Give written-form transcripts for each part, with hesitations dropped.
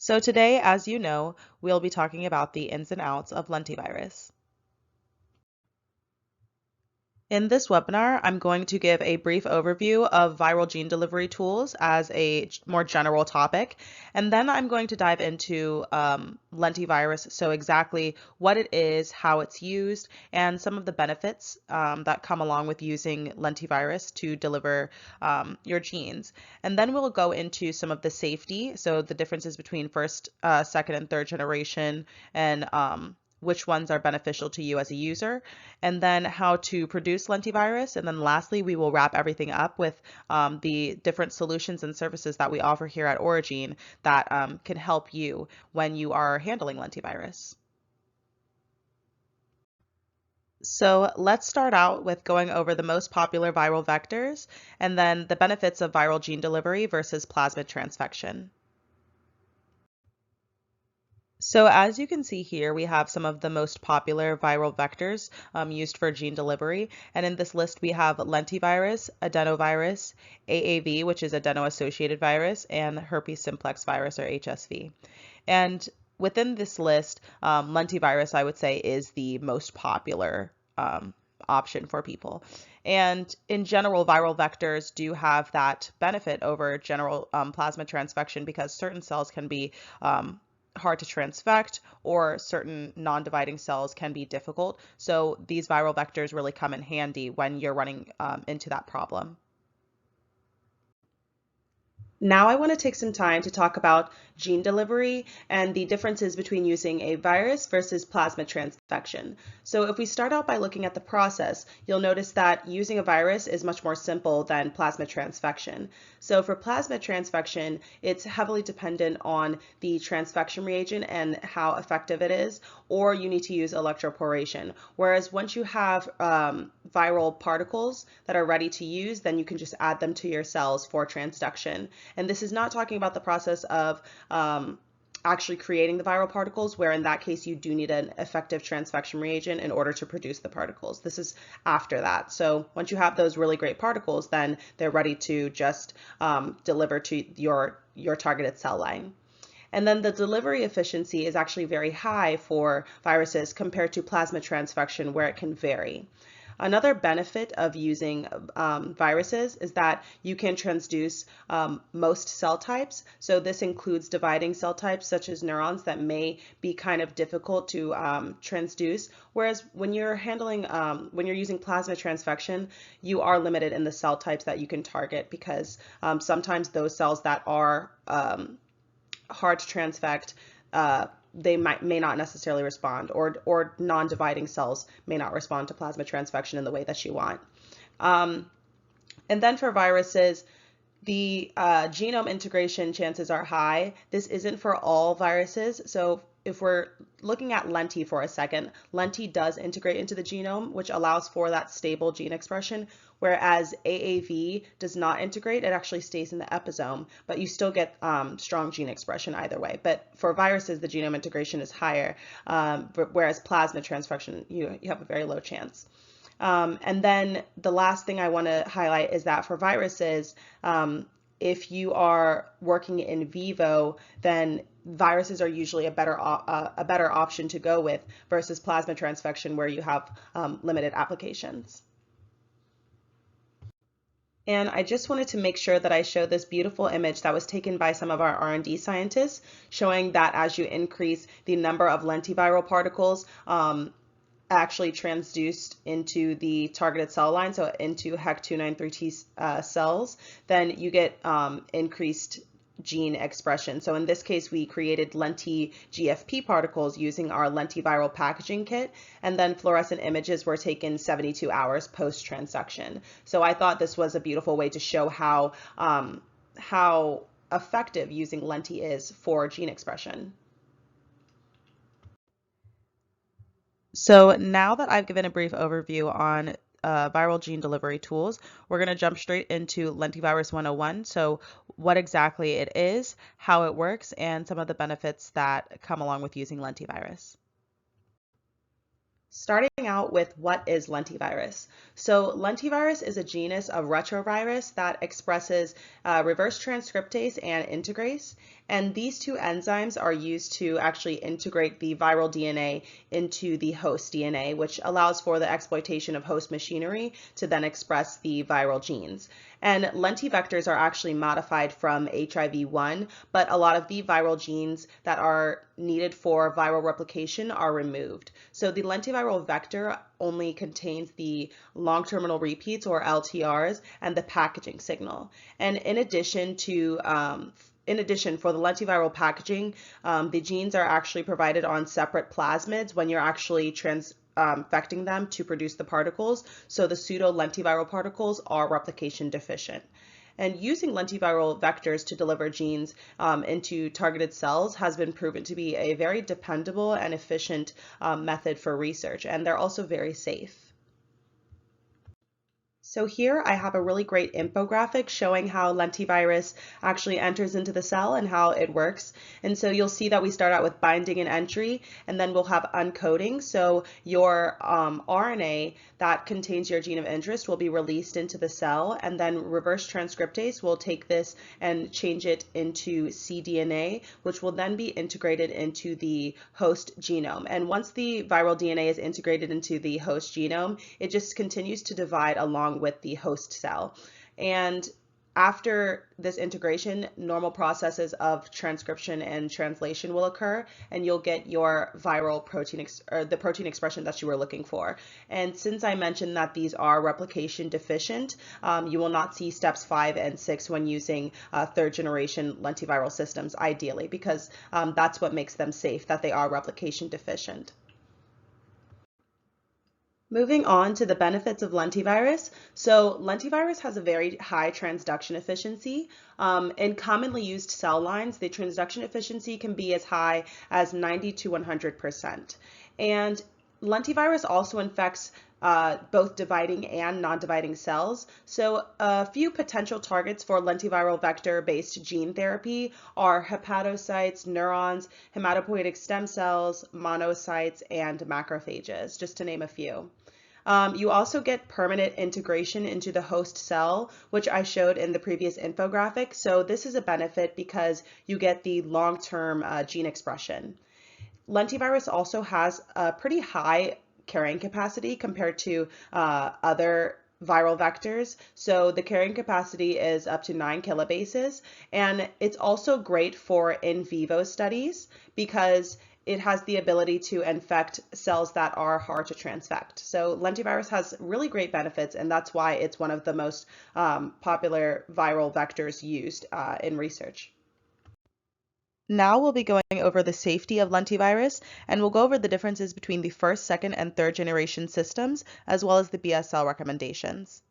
So today, as you know, we'll be talking about the ins and outs of lentivirus. In this webinar, I'm going to give a brief overview of viral gene delivery tools as a more general topic, and then I'm going to dive into lentivirus, so exactly what it is, how it's used, and some of the benefits that come along with using lentivirus to deliver your genes. And then we'll go into some of the safety, so the differences between first, second, and third generation, and which ones are beneficial to you as a user, and then how to produce lentivirus. And then lastly, we will wrap everything up with the different solutions and services that we offer here at OriGene that can help you when you are handling lentivirus. So let's start out with going over the most popular viral vectors and then the benefits of viral gene delivery versus plasmid transfection. So as you can see here, we have some of the most popular viral vectors used for gene delivery. And in this list, we have lentivirus, adenovirus, AAV, which is adeno-associated virus, and herpes simplex virus, or HSV. And within this list, lentivirus, I would say, is the most popular option for people. And in general, viral vectors do have that benefit over general plasmid transfection because certain cells can be hard to transfect, or certain non-dividing cells can be difficult. So these viral vectors really come in handy when you're running into that problem. Now I want to take some time to talk about gene delivery and the differences between using a virus versus plasmid transfection. So if we start out by looking at the process, you'll notice that using a virus is much more simple than plasmid transfection. So for plasmid transfection, it's heavily dependent on the transfection reagent and how effective it is, or you need to use electroporation. Whereas once you have viral particles that are ready to use, then you can just add them to your cells for transduction. And this is not talking about the process of actually creating the viral particles, where in that case you do need an effective transfection reagent in order to produce the particles. This is after that. So once you have those really great particles, then they're ready to just deliver to your targeted cell line. And then the delivery efficiency is actually very high for viruses compared to plasmid transfection, where it can vary. Another benefit of using viruses is that you can transduce most cell types. So this includes dividing cell types such as neurons that may be kind of difficult to transduce. Whereas when you're handling, when you're using plasmid transfection, you are limited in the cell types that you can target, because sometimes those cells that are hard to transfect, they may not necessarily respond, or non-dividing cells may not respond to plasmid transfection in the way that you want. And then for viruses, the genome integration chances are high. This isn't for all viruses. So if we're looking at Lenti for a second, Lenti does integrate into the genome, which allows for that stable gene expression, whereas AAV does not integrate. It actually stays in the episome, but you still get strong gene expression either way. But for viruses, the genome integration is higher, whereas plasmid transfection, you have a very low chance. And then the last thing I want to highlight is that for viruses, if you are working in vivo, then viruses are usually a better option to go with versus plasmid transfection, where you have limited applications. And I just wanted to make sure that I show this beautiful image that was taken by some of our R&D scientists, showing that as you increase the number of lentiviral particles actually transduced into the targeted cell line, so into HEC293T cells, then you get increased gene expression. So in this case, we created Lenti-GFP particles using our lentiviral packaging kit, and then fluorescent images were taken 72 hours post-transduction. So I thought this was a beautiful way to show how effective using Lenti is for gene expression. So now that I've given a brief overview on viral gene delivery tools, we're going to jump straight into Lentivirus 101. So what exactly it is, how it works, and some of the benefits that come along with using lentivirus. Starting out with what is lentivirus. So lentivirus is a genus of retrovirus that expresses reverse transcriptase and integrase, And these two enzymes are used to actually integrate the viral DNA into the host DNA, which allows for the exploitation of host machinery to then express the viral genes. And lentivectors are actually modified from HIV-1, but a lot of the viral genes that are needed for viral replication are removed. So the lentiviral vector only contains the long terminal repeats, or LTRs, and the packaging signal. And in addition, for the lentiviral packaging, the genes are actually provided on separate plasmids when you're actually transfecting them to produce the particles. So the pseudo-lentiviral particles are replication deficient. And using lentiviral vectors to deliver genes into targeted cells has been proven to be a very dependable and efficient method for research, and they're also very safe. So here I have a really great infographic showing how lentivirus actually enters into the cell and how it works. And so you'll see that we start out with binding and entry, and then we'll have uncoding. So your RNA that contains your gene of interest will be released into the cell, and then reverse transcriptase will take this and change it into cDNA, which will then be integrated into the host genome. And once the viral DNA is integrated into the host genome, it just continues to divide along with the host cell. And after this integration, normal processes of transcription and translation will occur, and you'll get your viral protein or the protein expression that you were looking for. And since I mentioned that these are replication deficient, you will not see steps 5 and 6 when using third generation lentiviral systems, ideally, because that's what makes them safe, that they are replication deficient. Moving on to the benefits of lentivirus. So lentivirus has a very high transduction efficiency. In commonly used cell lines, the transduction efficiency can be as high as 90 to 100%. And lentivirus also infects both dividing and non-dividing cells. So a few potential targets for lentiviral vector-based gene therapy are hepatocytes, neurons, hematopoietic stem cells, monocytes, and macrophages, just to name a few. You also get permanent integration into the host cell, which I showed in the previous infographic. So this is a benefit because you get the long-term gene expression. Lentivirus also has a pretty high carrying capacity compared to other viral vectors. So the carrying capacity is up to 9 kilobases, and it's also great for in vivo studies because it has the ability to infect cells that are hard to transfect. So lentivirus has really great benefits, and that's why it's one of the most popular viral vectors used in research. Now we'll be going over the safety of lentivirus, and we'll go over the differences between the first, second, and third generation systems, as well as the BSL recommendations.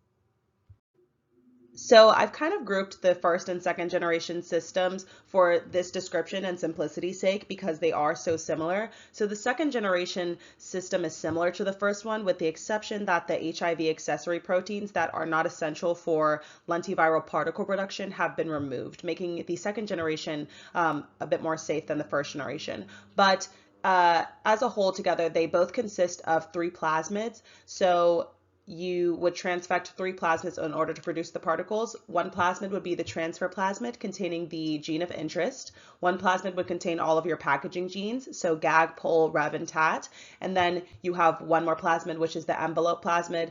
So I've kind of grouped the first and second generation systems for this description and simplicity's sake because they are so similar. So the second generation system is similar to the first one, with the exception that the HIV accessory proteins that are not essential for lentiviral particle production have been removed, making the second generation a bit more safe than the first generation. But as a whole together, they both consist of 3 plasmids. So you would transfect 3 plasmids in order to produce the particles. One plasmid would be the transfer plasmid containing the gene of interest. One plasmid would contain all of your packaging genes, so GAG, POL, REV, and TAT. And then you have one more plasmid, which is the envelope plasmid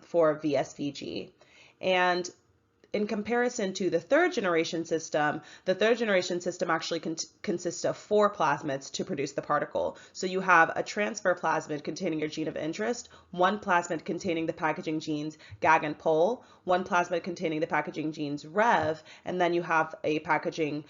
for VSVG. And in comparison to the third generation system actually consists of 4 plasmids to produce the particle. So you have a transfer plasmid containing your gene of interest, 1 plasmid containing the packaging genes GAG and POL, 1 plasmid containing the packaging genes REV, and then you have a packaging,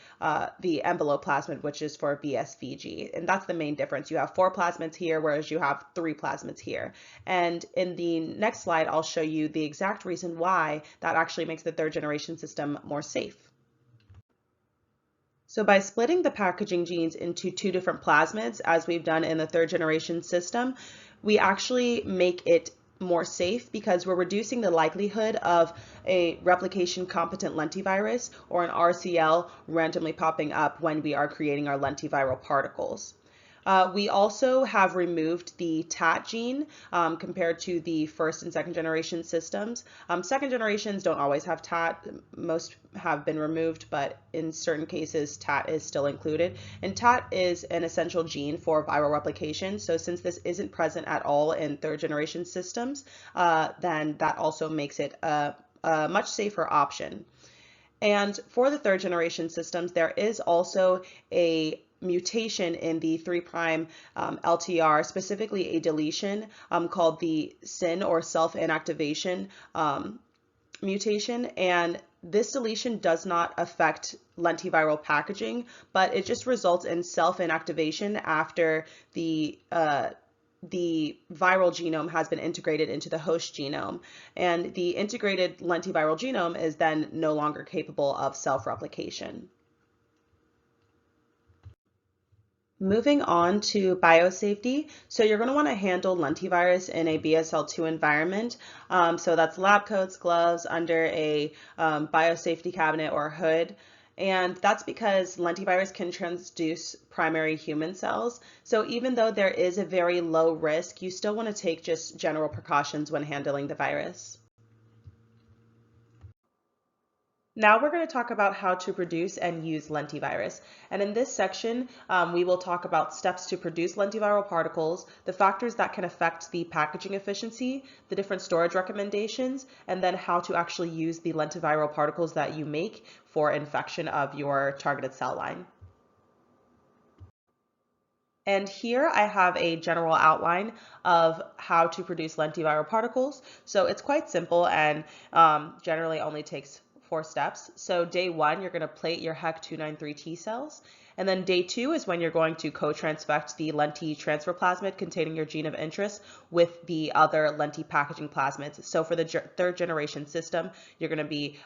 the envelope plasmid, which is for VSVG. And that's the main difference. You have 4 plasmids here, whereas you have 3 plasmids here. And in the next slide, I'll show you the exact reason why that actually makes the third generation system more safe. So by splitting the packaging genes into 2 different plasmids, as we've done in the third generation system, we actually make it more safe because we're reducing the likelihood of a replication competent lentivirus or an RCL randomly popping up when we are creating our lentiviral particles. We also have removed the TAT gene compared to the first and second generation systems. Second generations don't always have TAT. Most have been removed, but in certain cases, TAT is still included. And TAT is an essential gene for viral replication. So since this isn't present at all in third generation systems, then that also makes it a much safer option. And for the third generation systems, there is also a mutation in the 3' LTR, specifically a deletion called the SIN or self-inactivation mutation. And this deletion does not affect lentiviral packaging, but it just results in self-inactivation after the viral genome has been integrated into the host genome, and the integrated lentiviral genome is then no longer capable of self-replication. Moving on to biosafety. So you're going to want to handle lentivirus in a BSL-2 environment. So that's lab coats, gloves, under a biosafety cabinet or hood. And that's because lentivirus can transduce primary human cells. So even though there is a very low risk, you still want to take just general precautions when handling the virus. Now we're going to talk about how to produce and use lentivirus. And in this section, we will talk about steps to produce lentiviral particles, the factors that can affect the packaging efficiency, the different storage recommendations, and then how to actually use the lentiviral particles that you make for infection of your targeted cell line. And here I have a general outline of how to produce lentiviral particles. So it's quite simple and generally only takes 4 steps. So day 1, you're going to plate your HEC293 T cells. And then day 2 is when you're going to co-transfect the lenti transfer plasmid containing your gene of interest with the other lenti packaging plasmids. So for the third generation system, you're going to be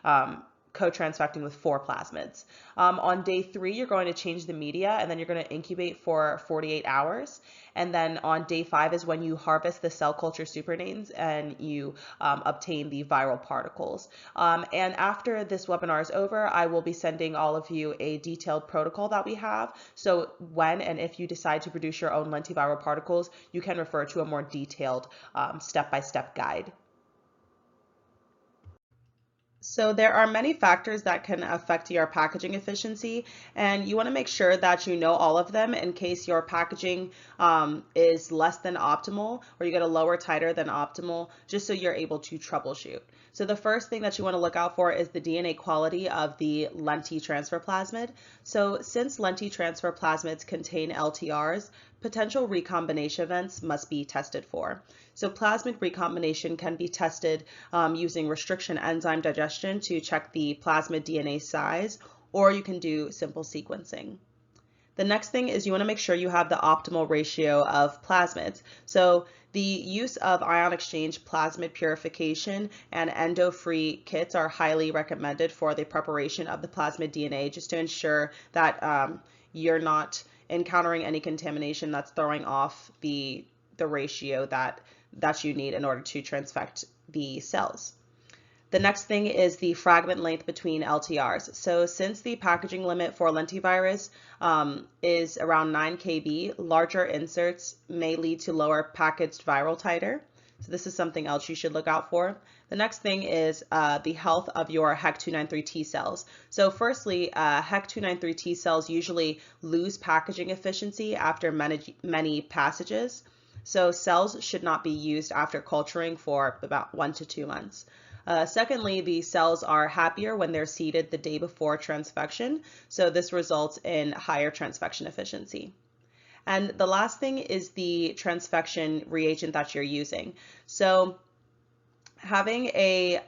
co-transfecting with 4 plasmids. On day 3, you're going to change the media, and then you're going to incubate for 48 hours. And then on day 5 is when you harvest the cell culture supernames and you obtain the viral particles. And after this webinar is over, I will be sending all of you a detailed protocol that we have. So when and if you decide to produce your own lentiviral particles, you can refer to a more detailed step-by-step guide. So there are many factors that can affect your packaging efficiency, and you want to make sure that you know all of them in case your packaging is less than optimal or you get a lower titer than optimal, just so you're able to troubleshoot. So the first thing that you want to look out for is the DNA quality of the lenti transfer plasmid. So since lenti transfer plasmids contain LTRs, potential recombination events must be tested for. So plasmid recombination can be tested using restriction enzyme digestion to check the plasmid DNA size, or you can do simple sequencing. The next thing is you want to make sure you have the optimal ratio of plasmids. So the use of ion exchange plasmid purification and endo-free kits are highly recommended for the preparation of the plasmid DNA, just to ensure that you're not encountering any contamination that's throwing off the ratio that you need in order to transfect the cells. The next thing is the fragment length between LTRs. So since the packaging limit for lentivirus is around 9 kb, larger inserts may lead to lower packaged viral titer. So this is something else you should look out for. The next thing is the health of your HEC293 T cells. So firstly, HEC293 T cells usually lose packaging efficiency after many passages. So cells should not be used after culturing for about 1 to 2 months. Secondly, the cells are happier when they're seeded the day before transfection, so this results in higher transfection efficiency. And the last thing is the transfection reagent that you're using. So having a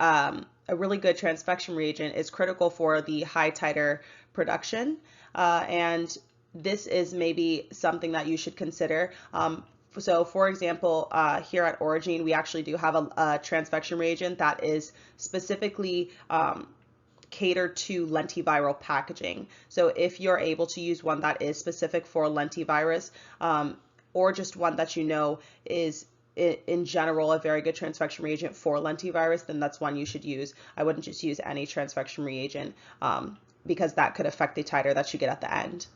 really good transfection reagent is critical for the high titer production, and this is maybe something that you should consider. So for example, here at OriGene, we actually do have a transfection reagent that is specifically catered to lentiviral packaging. So if you're able to use one that is specific for lentivirus, or just one that you know is in general a very good transfection reagent for lentivirus, then that's one you should use. I wouldn't just use any transfection reagent because that could affect the titer that you get at the end.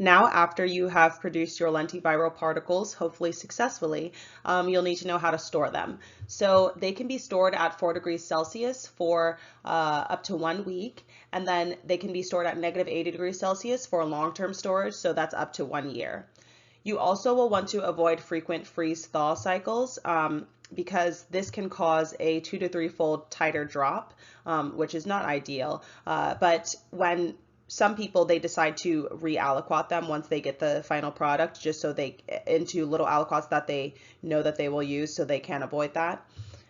Now, after you have produced your lentiviral particles, hopefully successfully, you'll need to know how to store them. So they can be stored at 4 degrees Celsius for up to 1 week, and then they can be stored at -80 degrees Celsius for long-term storage, so that's up to 1 year. You also will want to avoid frequent freeze-thaw cycles because this can cause a 2 to 3-fold tighter drop, which is not ideal. But when some people, they decide to re-aliquot them once they get the final product, just so they into little aliquots that they know that they will use, so they can avoid that.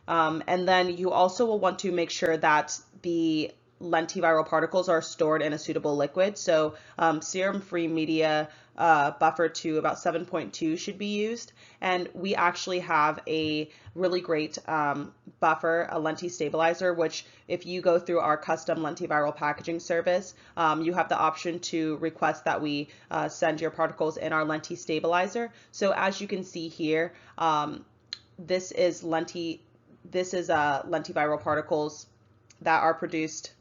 And then you also will want to make sure that the lentiviral particles are stored in a suitable liquid. So serum-free media buffer to about 7.2 should be used. And we actually have a really great buffer, a lenti stabilizer, which if you go through our custom lentiviral packaging service, you have the option to request that we send your particles in our lenti stabilizer. So as you can see here, this is lentiviral particles that are produced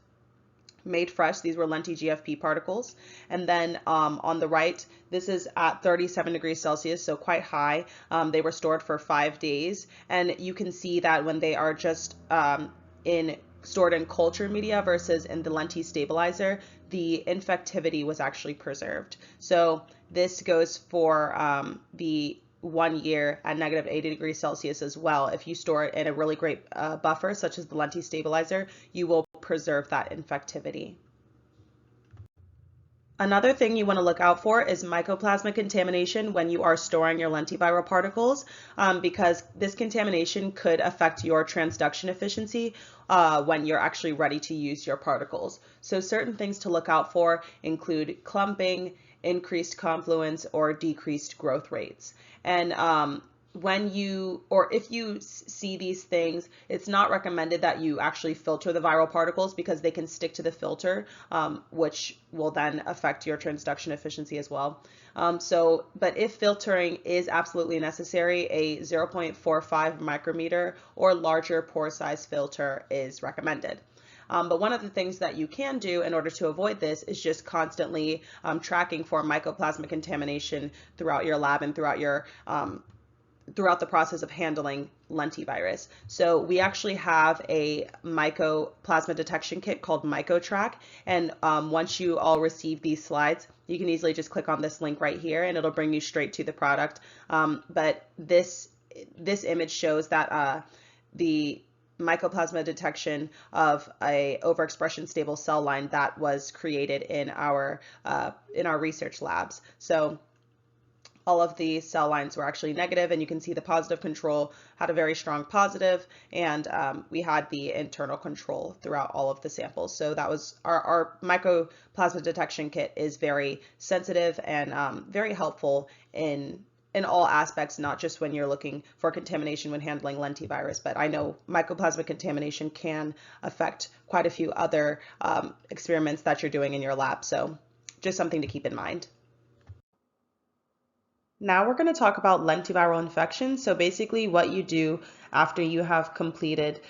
made fresh. These were Lenti-GFP particles. And then on the right, this is at 37 degrees Celsius, so quite high. They were stored for 5 days. And you can see that when they are just stored in culture media versus in the Lenti stabilizer, the infectivity was actually preserved. So this goes for the 1 year at -80 degrees Celsius as well. If you store it in a really great buffer, such as the Lenti stabilizer, you will preserve that infectivity. Another thing you want to look out for is Mycoplasma contamination when you are storing your lentiviral particles, because this contamination could affect your transduction efficiency when you're actually ready to use your particles. So certain things to look out for include clumping, increased confluence, or decreased growth rates. And if you see these things, it's not recommended that you actually filter the viral particles because they can stick to the filter, which will then affect your transduction efficiency as well. But if filtering is absolutely necessary, a 0.45 micrometer or larger pore size filter is recommended. But one of the things that you can do in order to avoid this is just constantly tracking for Mycoplasma contamination throughout your lab and throughout the process of handling lentivirus. So we actually have a Mycoplasma detection kit called MycoTrack, and once you all receive these slides, you can easily just click on this link right here and it'll bring you straight to the product. But this image shows that the Mycoplasma detection of a overexpression stable cell line that was created in our research labs. So all of the cell lines were actually negative, and you can see the positive control had a very strong positive, and we had the internal control throughout all of the samples. So that was our Mycoplasma detection kit is very sensitive and very helpful in all aspects, not just when you're looking for contamination when handling lentivirus, but I know Mycoplasma contamination can affect quite a few other experiments that you're doing in your lab. So just something to keep in mind. Now we're going to talk about lentiviral infection. So basically what you do after you have completed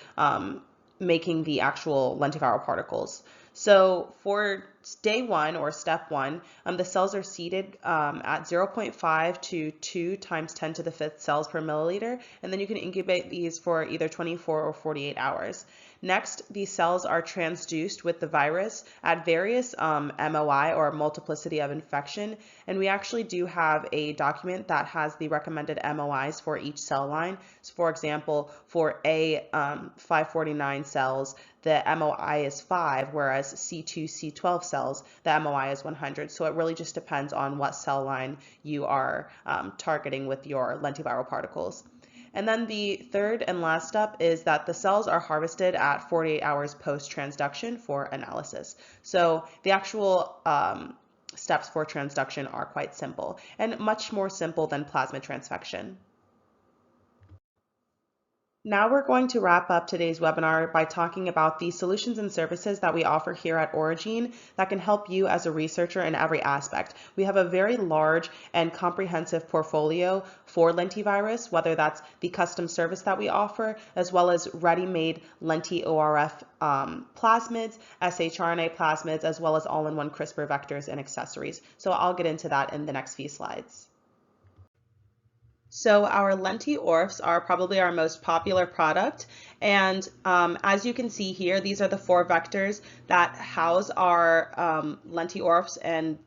making the actual lentiviral particles. So for day 1 or step 1, the cells are seeded at 0.5 to 2 times 10 to the 5th cells per milliliter, and then you can incubate these for either 24 or 48 hours. Next, these cells are transduced with the virus at various MOI or multiplicity of infection, and we actually do have a document that has the recommended MOIs for each cell line. So for example, for A549 cells, the MOI is 5, whereas C2, C12 cells, the MOI is 100. So it really just depends on what cell line you are targeting with your lentiviral particles. And then the third and last step is that the cells are harvested at 48 hours post-transduction for analysis. So the actual steps for transduction are quite simple and much more simple than plasmid transfection. Now we're going to wrap up today's webinar by talking about the solutions and services that we offer here at OriGene that can help you as a researcher in every aspect. We have a very large and comprehensive portfolio for lentivirus, whether that's the custom service that we offer, as well as ready-made lenti-ORF plasmids, shRNA plasmids, as well as all-in-one CRISPR vectors and accessories. So I'll get into that in the next few slides. So our lenti-ORFs are probably our most popular product. And as you can see here, these are the 4 vectors that house our lenti-ORFs, and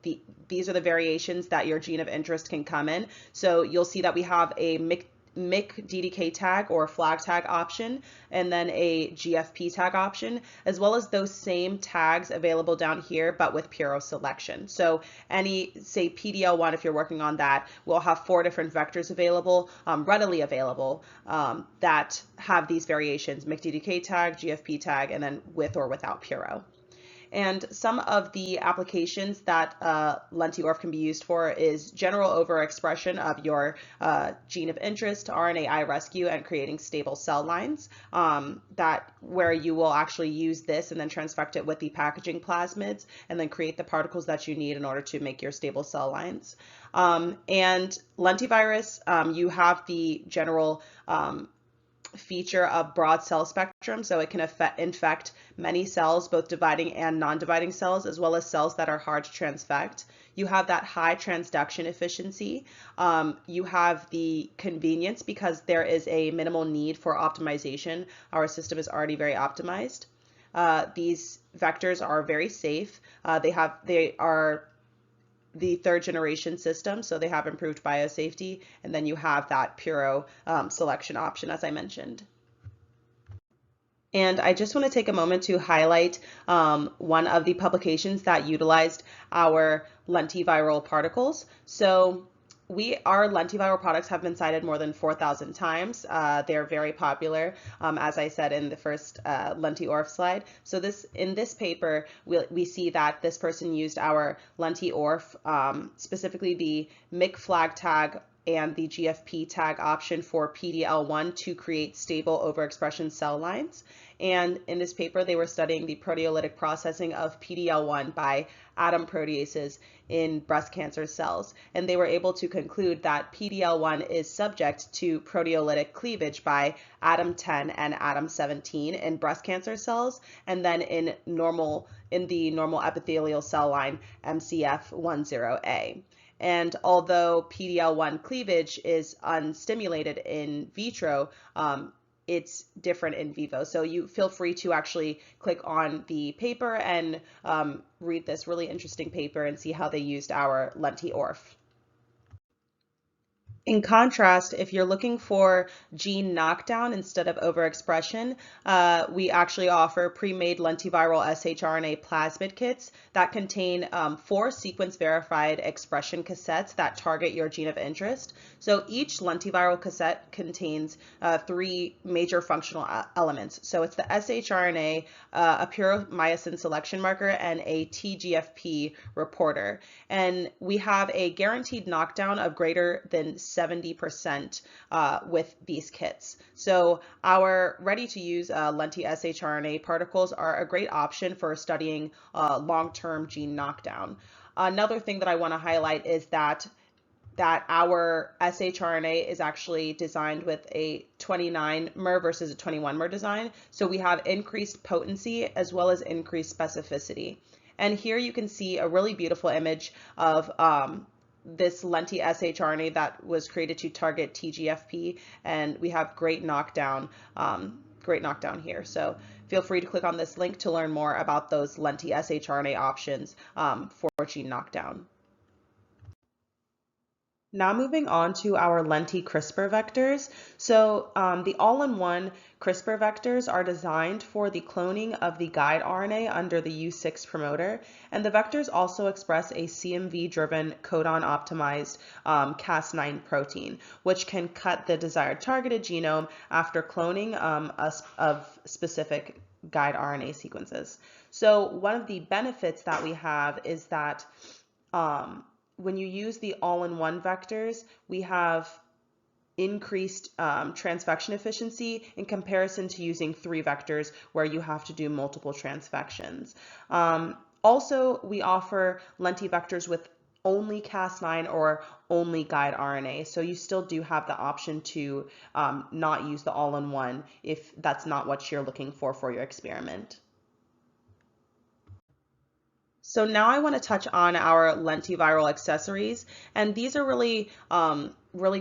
these are the variations that your gene of interest can come in. So you'll see that we have a MYC DDK tag or flag tag option, and then a GFP tag option, as well as those same tags available down here, but with puro selection. So any, say, PDL1, if you're working on that, we'll have 4 different vectors available, readily available, that have these variations: MYC DDK tag, GFP tag, and then with or without puro. And some of the applications that Lenti-ORF can be used for is general overexpression of your gene of interest, RNAi rescue, and creating stable cell lines, where you will actually use this and then transfect it with the packaging plasmids and then create the particles that you need in order to make your stable cell lines. And lentivirus, you have the general feature of broad cell spectrum, so it can infect many cells, both dividing and non-dividing cells, as well as cells that are hard to transfect. You have that high transduction efficiency. You have the convenience because there is a minimal need for optimization. Our system is already very optimized. These vectors are very safe. They are the 3rd generation system, so they have improved biosafety, and then you have that puro selection option, as I mentioned. And I just want to take a moment to highlight one of the publications that utilized our lentiviral particles. So our lentiviral products have been cited more than 4,000 times. They're very popular, as I said in the first Lenti-ORF slide. So in this paper, we see that this person used our Lenti-ORF, specifically the MYC flag tag and the GFP tag option for PDL1 to create stable overexpression cell lines. And in this paper, they were studying the proteolytic processing of PDL1 by ADAM proteases in breast cancer cells. And they were able to conclude that PDL1 is subject to proteolytic cleavage by ADAM10 and ADAM17 in breast cancer cells, and then in the normal epithelial cell line MCF10A. And although PDL1 cleavage is unstimulated in vitro, it's different in vivo. So you feel free to actually click on the paper and read this really interesting paper and see how they used our Lenti-ORF. In contrast, if you're looking for gene knockdown instead of overexpression, we actually offer pre-made lentiviral shRNA plasmid kits that contain 4 sequence-verified expression cassettes that target your gene of interest. So each lentiviral cassette contains 3 major functional elements. So it's the shRNA, a puromycin selection marker, and a TGFP reporter. And we have a guaranteed knockdown of greater than 70% with these kits. So our ready-to-use lenti-shRNA particles are a great option for studying long-term gene knockdown. Another thing that I want to highlight is that our shRNA is actually designed with a 29-mer versus a 21-mer design. So we have increased potency as well as increased specificity. And here you can see a really beautiful image of this lenti-shRNA that was created to target TGFP, and we have great knockdown here. So feel free to click on this link to learn more about those lenti-shRNA options for gene knockdown. Now moving on to our Lenti-CRISPR vectors. So the all-in-one CRISPR vectors are designed for the cloning of the guide RNA under the U6 promoter, and the vectors also express a CMV-driven codon-optimized Cas9 protein, which can cut the desired targeted genome after cloning of specific guide RNA sequences. So one of the benefits that we have is that when you use the all-in-one vectors, we have increased transfection efficiency in comparison to using 3 vectors where you have to do multiple transfections. Also, we offer lentivectors with only Cas9 or only guide RNA. So you still do have the option to not use the all-in-one if that's not what you're looking for your experiment. So now I want to touch on our lentiviral accessories, and these are really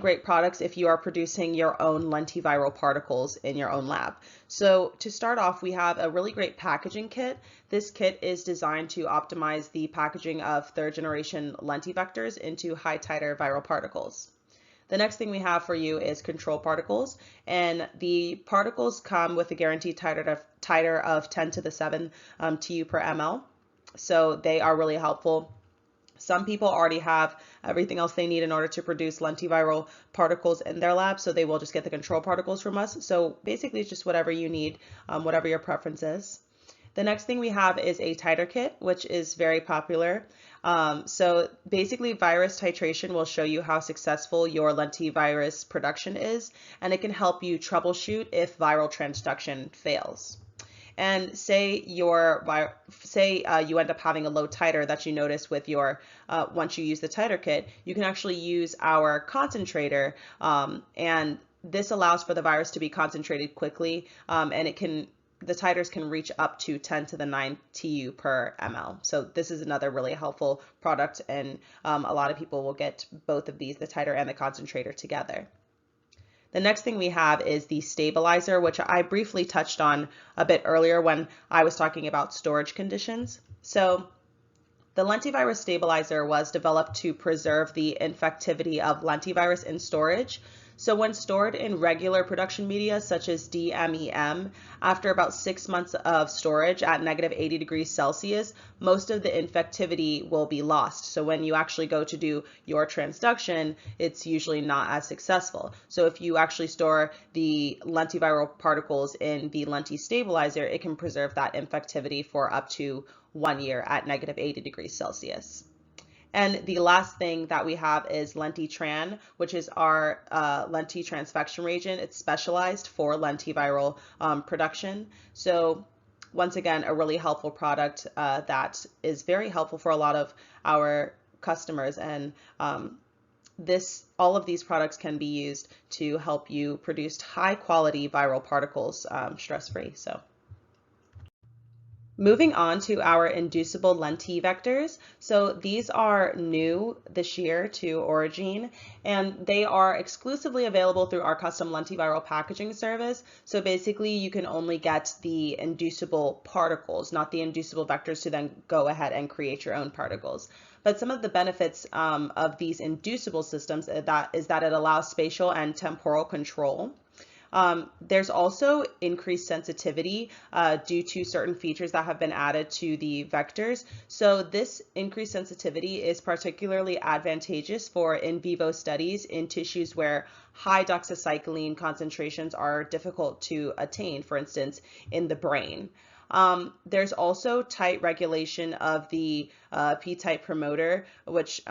great products if you are producing your own lentiviral particles in your own lab. So to start off, we have a really great packaging kit. This kit is designed to optimize the packaging of third-generation lentivectors into high-titer viral particles. The next thing we have for you is control particles, and the particles come with a guaranteed titer of 10 to the 7 TU per ml. So they are really helpful. Some people already have everything else they need in order to produce lentiviral particles in their lab, so they will just get the control particles from us. So basically it's just whatever you need, whatever your preference is. The next thing we have is a titer kit, which is very popular. So basically virus titration will show you how successful your lentivirus production is, and it can help you troubleshoot if viral transduction fails. And say you end up having a low titer that you notice with your once you use the titer kit, you can actually use our concentrator, and this allows for the virus to be concentrated quickly, and the titers can reach up to 10 to the 9 TU per ml. So this is another really helpful product, and a lot of people will get both of these, the titer and the concentrator, together. The next thing we have is the stabilizer, which I briefly touched on a bit earlier when I was talking about storage conditions. So the lentivirus stabilizer was developed to preserve the infectivity of lentivirus in storage. So when stored in regular production media, such as DMEM, after about 6 months of storage at -80 degrees Celsius, most of the infectivity will be lost. So when you actually go to do your transduction, it's usually not as successful. So if you actually store the lentiviral particles in the lenti stabilizer, it can preserve that infectivity for up to 1 year at -80 degrees Celsius. And the last thing that we have is Lenti-TRAN, which is our lenti transfection reagent. It's specialized for lentiviral production. So once again, a really helpful product that is very helpful for a lot of our customers. And all of these products can be used to help you produce high quality viral particles stress-free. So moving on to our inducible lenti vectors. So these are new this year to OriGene, and they are exclusively available through our custom lentiviral packaging service. So basically you can only get the inducible particles, not the inducible vectors, to then go ahead and create your own particles. But some of the benefits of these inducible systems is that it allows spatial and temporal control. There's also increased sensitivity due to certain features that have been added to the vectors. So this increased sensitivity is particularly advantageous for in vivo studies in tissues where high doxycycline concentrations are difficult to attain, for instance, in the brain. There's also tight regulation of the P-type promoter, which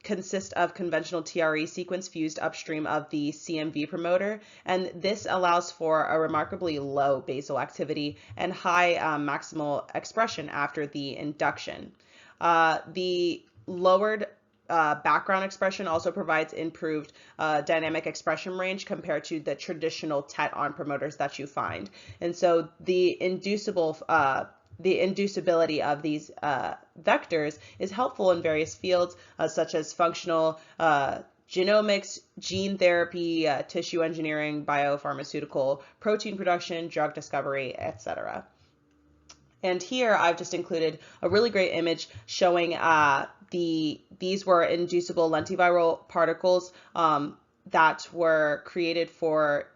consist of conventional TRE sequence fused upstream of the CMV promoter, and this allows for a remarkably low basal activity and high maximal expression after the induction. The lowered background expression also provides improved dynamic expression range compared to the traditional TET-on promoters that you find. And so the inducibility of these vectors is helpful in various fields such as functional genomics, gene therapy, tissue engineering, biopharmaceutical, protein production, drug discovery, etc. And here I've just included a really great image showing these were inducible lentiviral particles that were created for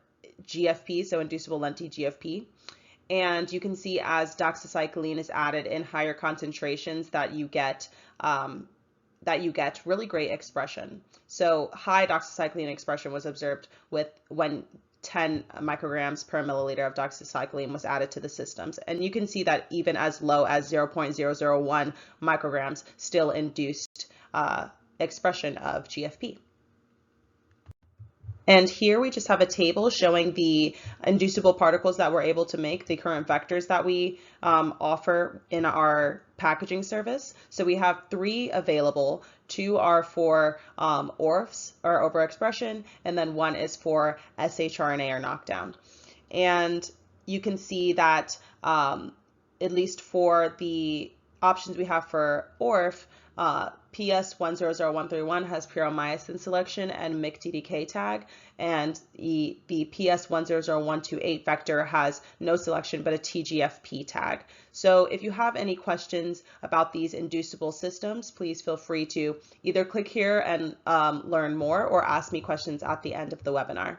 GFP, so Inducible Lenti-GFP. And you can see as doxycycline is added in higher concentrations that you get really great expression. So high doxycycline expression was observed when 10 micrograms per milliliter of doxycycline was added to the systems. And you can see that even as low as 0.001 micrograms still induced expression of GFP. And here we just have a table showing the inducible particles that we're able to make, the current vectors that we offer in our packaging service. So we have 3 available. 2 are for ORFs, or overexpression, and then 1 is for shRNA, or knockdown. And you can see that at least for the options we have for ORF, PS100131 has puromycin selection and MYC-DDK tag, and the PS100128 vector has no selection but a TGFP tag. So if you have any questions about these inducible systems, please feel free to either click here and learn more, or ask me questions at the end of the webinar.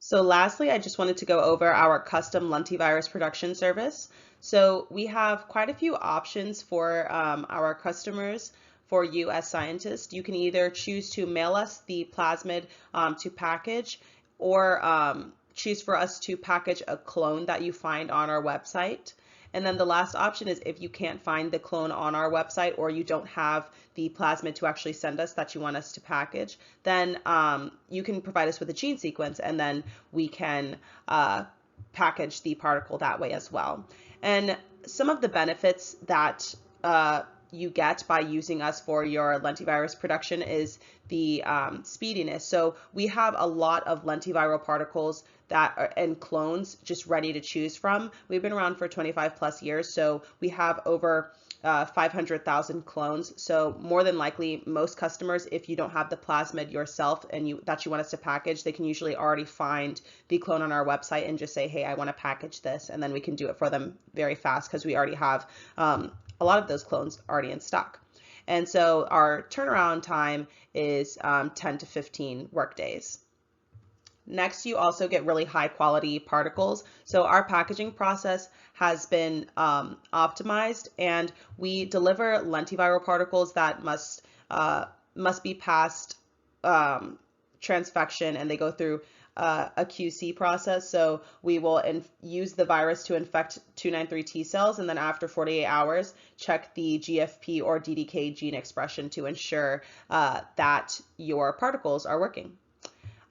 So lastly, I just wanted to go over our custom lentivirus production service. So we have quite a few options for our customers. For you as scientists, you can either choose to mail us the plasmid to package, or choose for us to package a clone that you find on our website. And then the last option is, if you can't find the clone on our website, or you don't have the plasmid to actually send us that you want us to package, then you can provide us with a gene sequence, and then we can package the particle that way as well. And some of the benefits that you get by using us for your lentivirus production is the speediness. So we have a lot of lentiviral particles that are, and clones, just ready to choose from. We've been around for 25 plus years, so we have over 500,000 clones. So more than likely, most customers, if you don't have the plasmid yourself and that you want us to package, they can usually already find the clone on our website and just say, hey, I want to package this, and then we can do it for them very fast, because we already have a lot of those clones already in stock. And so our turnaround time is 10 to 15 work days. Next, you also get really high quality particles. So our packaging process has been optimized, and we deliver lentiviral particles that must be passed transfection, and they go through a QC process. So we will use the virus to infect 293 T cells, and then after 48 hours, check the GFP or DDK gene expression to ensure that your particles are working.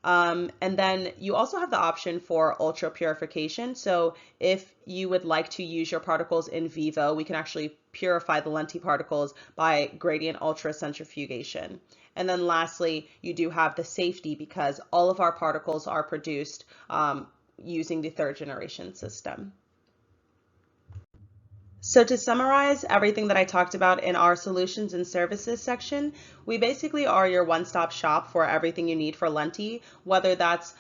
And then you also have the option for ultra purification. So if you would like to use your particles in vivo, we can actually purify the lentiparticles by gradient ultracentrifugation. And then lastly, you do have the safety, because all of our particles are produced using the 3rd generation system. So to summarize everything that I talked about in our solutions and services section, we basically are your one-stop shop for everything you need for Lenti, whether that's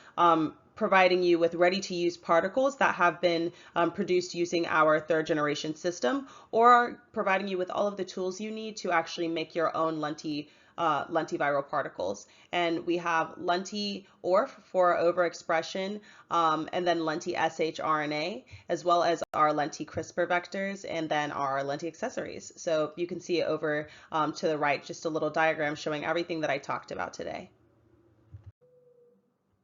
providing you with ready-to-use particles that have been produced using our 3rd generation system, or providing you with all of the tools you need to actually make your own lentiviral particles. And we have lenti-ORF for overexpression, and then lenti-shRNA, as well as our lenti-CRISPR vectors, and then our lenti-accessories. So you can see over to the right, just a little diagram showing everything that I talked about today.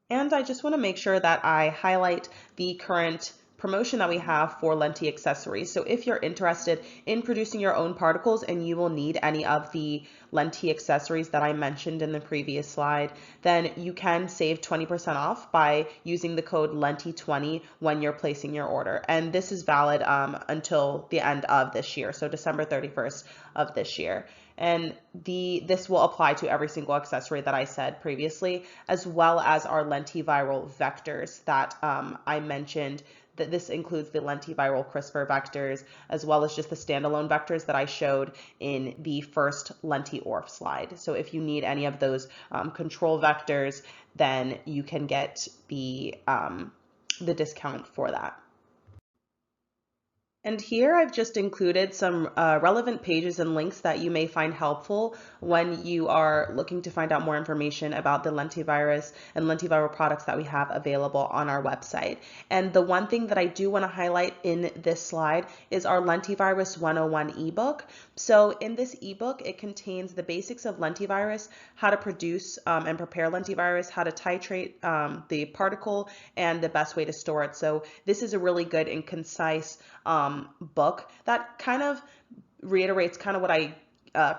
And I just want to make sure that I highlight the current promotion that we have for Lenti accessories. So if you're interested in producing your own particles and you will need any of the Lenti accessories that I mentioned in the previous slide, then you can save 20% off by using the code LENTI20 when you're placing your order. And this is valid until the end of this year, so December 31st of this year. And this will apply to every single accessory that I said previously, as well as our lentiviral vectors that I mentioned. That this includes the lentiviral CRISPR vectors, as well as just the standalone vectors that I showed in the first Lenti-ORF slide. So if you need any of those control vectors, then you can get the discount for that. And here I've just included some relevant pages and links that you may find helpful when you are looking to find out more information about the lentivirus and lentiviral products that we have available on our website. And the one thing that I do want to highlight in this slide is our Lentivirus 101 ebook. So in this ebook, it contains the basics of lentivirus, how to produce and prepare lentivirus, how to titrate the particle, and the best way to store it. So this is a really good and concise book that kind of reiterates kind of what I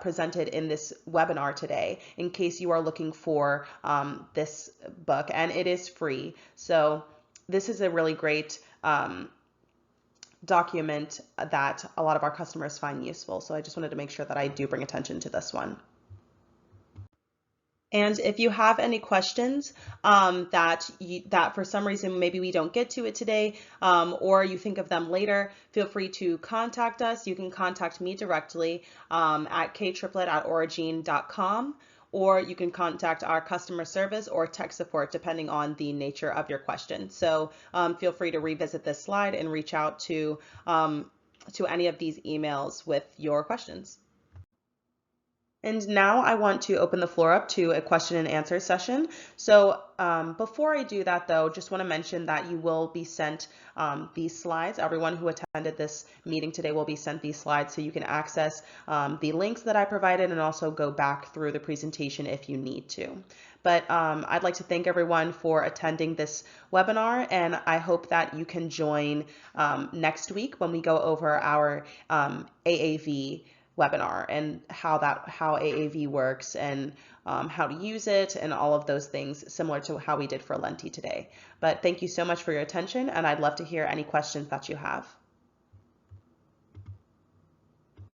presented in this webinar today in case you are looking for this book, and it is free. So this is a really great document that a lot of our customers find useful. So I just wanted to make sure that I do bring attention to this one. And if you have any questions that for some reason maybe we don't get to it today, or you think of them later, feel free to contact us. You can contact me directly at ktriplet@origene.com, or you can contact our customer service or tech support depending on the nature of your question. So feel free to revisit this slide and reach out to any of these emails with your questions. And now I want to open the floor up to a question and answer session. So before I do that though, just want to mention that you will be sent these slides. Everyone who attended this meeting today will be sent these slides so you can access the links that I provided and also go back through the presentation if you need to. But I'd like to thank everyone for attending this webinar, and I hope that you can join next week when we go over our AAV webinar and how AAV works and how to use it and all of those things similar to how we did for Lenti today. But thank you so much for your attention, and I'd love to hear any questions that you have.